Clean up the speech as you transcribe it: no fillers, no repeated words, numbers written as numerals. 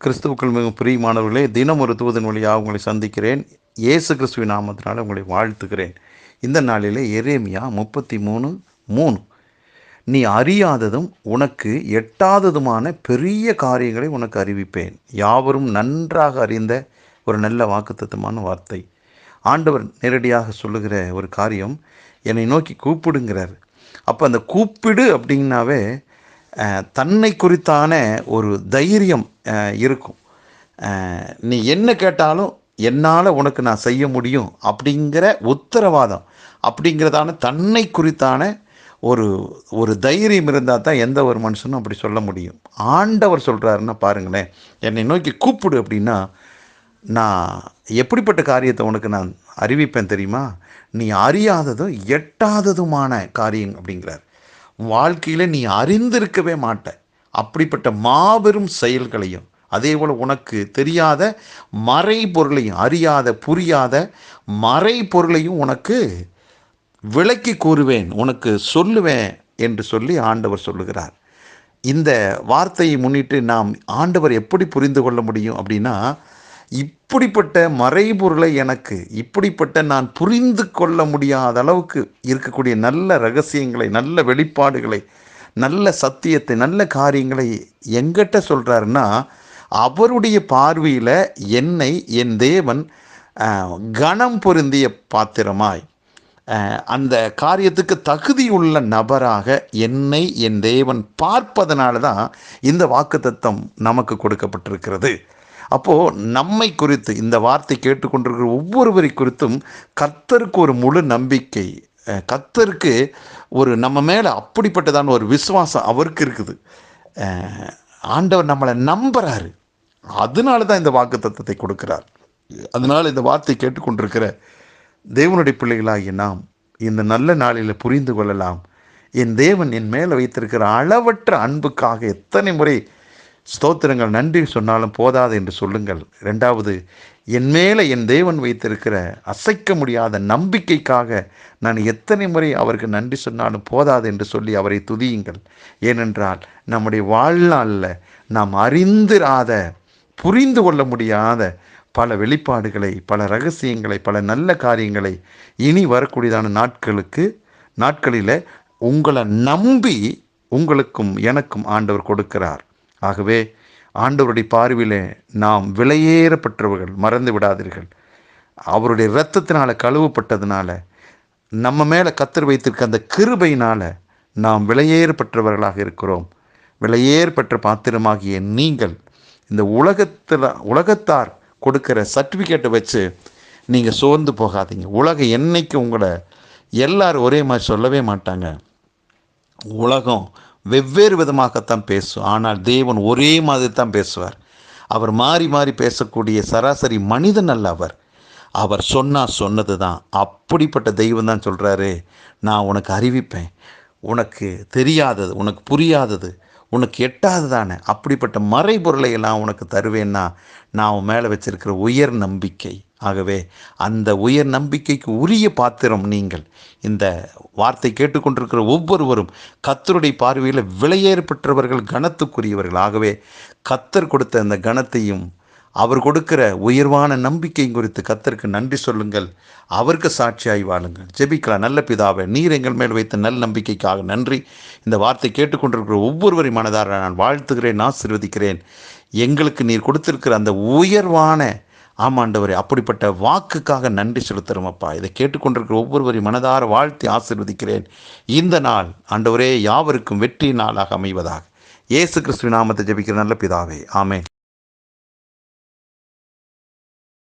கிறிஸ்துவுக்குள் மிகவும் பிரியமானவர்களே, தினம் ஒரு தூதன் வழியாக உங்களை சந்திக்கிறேன். இயேசு கிறிஸ்துவின் நாமத்தினால உங்களை வாழ்த்துகிறேன். இந்த நாளிலே எரேமியா 33:3, நீ அறியாததும் உனக்கு எட்டாததுமான பெரிய காரியங்களை உனக்கு அறிவிப்பேன். யாவரும் நன்றாக அறிந்த ஒரு நல்ல வாக்குத்தத்தமான வார்த்தை. ஆண்டவர் நேரடியாக சொல்லுகிற ஒரு காரியம், என்னை நோக்கி கூப்பிடுங்கிறார். அப்போ அந்த கூப்பிடு அப்படின்னாவே தன்னை குறித்தான ஒரு தைரியம் இருக்கும். நீ என்ன கேட்டாலும் என்னால் உனக்கு நான் செய்ய முடியும் அப்படிங்கிற உத்தரவாதம், அப்படிங்கிறதான தன்னை குறித்தான ஒரு தைரியம் இருந்தால் தான் எந்த ஒரு மனுஷனும் அப்படி சொல்ல முடியும். ஆண்டவர் சொல்கிறாருன்னா பாருங்களேன், என்னை நோக்கி கூப்பிடு அப்படின்னா நான் எப்படிப்பட்ட காரியத்தை உனக்கு நான் அறிவிப்பேன் தெரியுமா? நீ அறியாததும் எட்டாததுமான காரியம் அப்படிங்கிறார். வாழ்க்கையில் நீ அறிந்திருக்கவே மாட்ட அப்படிப்பட்ட மாபெரும் செயல்களையும், அதே போல் உனக்கு தெரியாத மறைபொருளையும், அறியாத புரியாத மறைபொருளையும் உனக்கு விளக்கி கூறுவேன், உனக்கு சொல்லுவேன் என்று சொல்லி ஆண்டவர் சொல்லுகிறார். இந்த வார்த்தையை முன்னிட்டு நாம் ஆண்டவர் எப்படி புரிந்து கொள்ள முடியும் அப்படின்னா, இப்படிப்பட்ட மறைபொருளை எனக்கு, இப்படிப்பட்ட நான் புரிந்து கொள்ள முடியாத அளவுக்கு இருக்கக்கூடிய நல்ல ரகசியங்களை, நல்ல வெளிப்பாடுகளை, நல்ல சத்தியத்தை, நல்ல காரியங்களை எங்கிட்ட சொல்கிறாருன்னா, அவருடைய பார்வையில் என்னை என் தேவன் கனம் பொருந்திய பாத்திரமாய், அந்த காரியத்துக்கு தகுதியுள்ள நபராக என்னை என் தேவன் பார்ப்பதனால தான் இந்த வாக்குத்தத்தம் நமக்கு கொடுக்கப்பட்டிருக்கிறது. அப்போது நம்மை குறித்து, இந்த வார்த்தை கேட்டுக்கொண்டிருக்கிற ஒவ்வொருவரை குறித்தும் கர்த்தருக்கு ஒரு முழு நம்பிக்கை, கர்த்தருக்கு ஒரு நம்ம மேலே அப்படிப்பட்டதான ஒரு விசுவாசம் அவருக்கு இருக்குது. ஆண்டவர் நம்மளை நம்புகிறாரு, அதனால தான் இந்த வாக்குத்தத்தத்தை கொடுக்கிறார். அதனால் இந்த வார்த்தை கேட்டுக்கொண்டிருக்கிற தேவனுடைய பிள்ளைகளாகிய நாம் இந்த நல்ல நாளில் புரிந்து கொள்ளலாம், என் தேவன் என் மேலே வைத்திருக்கிற அளவற்ற அன்புக்காக எத்தனை முறை ஸ்தோத்திரங்கள், நன்றி சொன்னாலும் போதாது என்று சொல்லுங்கள். ரெண்டாவது, என் மேலே என் தேவன் வைத்திருக்கிற அசைக்க முடியாத நம்பிக்கைக்காக நான் எத்தனை முறை அவருக்கு நன்றி சொன்னாலும் போதாது என்று சொல்லி அவரை துதியுங்கள். ஏனென்றால் நம்முடைய வாழ்நாளில் நாம் அறிந்திராத, புரிந்து கொள்ள முடியாத பல வெளிப்பாடுகளை, பல ரகசியங்களை, பல நல்ல காரியங்களை இனி வரக்கூடியதான நாட்களில் உங்களை நம்பி உங்களுக்கும் எனக்கும் ஆண்டவர் கொடுக்கிறார். ஆகவே ஆண்டவருடைய பார்வையில் நாம் விலையேறப்பட்டவர்கள், மறந்து விடாதீர்கள். அவருடைய இரத்தத்தினால் கழுவப்பட்டதுனால, நம்ம மேலே கர்த்தர் வைத்திருக்க அந்த கிருபையினால் நாம் விலையேறப்பட்டவர்களாக இருக்கிறோம். விலையேறப்பட்ட பாத்திரமாகிய நீங்கள் இந்த உலகத்தார் கொடுக்கிற சர்டிஃபிகேட்டை வச்சு நீங்கள் சோர்ந்து போகாதீங்க. உலகம் என்னைக்கு உங்களை எல்லாரும் ஒரே மாதிரி சொல்லவே மாட்டாங்க. உலகம் வெவ்வேறு விதமாகத்தான் பேசும், ஆனால் தேவன் ஒரே மாதிரி தான் பேசுவார். அவர் மாறி மாறி பேசக்கூடிய சராசரி மனிதன் அல்ல அவர். அவர் சொன்னது தான். அப்படிப்பட்ட தெய்வம் தான் சொல்கிறாரு, நான் உனக்கு அறிவிப்பேன், உனக்கு தெரியாதது, உனக்கு புரியாதது, உனக்கு எட்டாததானே அப்படிப்பட்ட மறைபொருளை எல்லாம் உனக்கு தருவேன்னா நான் உன் மேலே வச்சிருக்கிற உயர் நம்பிக்கை. ஆகவே அந்த உயர் நம்பிக்கைக்கு உரிய பாத்திரம் நீங்கள். இந்த வார்த்தை கேட்டுக்கொண்டிருக்கிற ஒவ்வொருவரும் கர்த்தருடைய பார்வையில் விலையேறப்பட்டவர்கள், கனத்துக்குரியவர்கள். ஆகவே கர்த்தர் கொடுத்த அந்த கனத்தையும் அவர் கொடுக்கிற உயர்வான நம்பிக்கையும் குறித்து கர்த்தருக்கு நன்றி சொல்லுங்கள், அவருக்கு சாட்சியாய் வாழுங்கள். ஜெபிக்கலாம். நல்ல பிதாவே, நீர் எங்கள் மேல் வைத்த நல்ல நம்பிக்கைக்காக நன்றி. இந்த வார்த்தை கேட்டுக்கொண்டிருக்கிற ஒவ்வொருவரை மனதார நான் வாழ்த்துகிறேன், ஆசீர்வதிக்கிறேன். எங்களுக்கு நீர் கொடுத்திருக்கிற அந்த உயர்வான ஆமாண்டவரே, அப்படிப்பட்ட வாக்குக்காக நன்றி செலுத்துகிறோம் அப்பா. இதை கேட்டுக்கொண்டிருக்கிற ஒவ்வொருவரையும் மனதார வாழ்த்தி ஆசீர்வதிக்கிறேன். இந்த நாள் ஆண்டவரே யாவருக்கும் வெற்றி நாளாக அமைவதாக. இயேசு கிறிஸ்துவின் நாமத்தை ஜெபிக்கிற நல்ல பிதாவே, ஆமென்.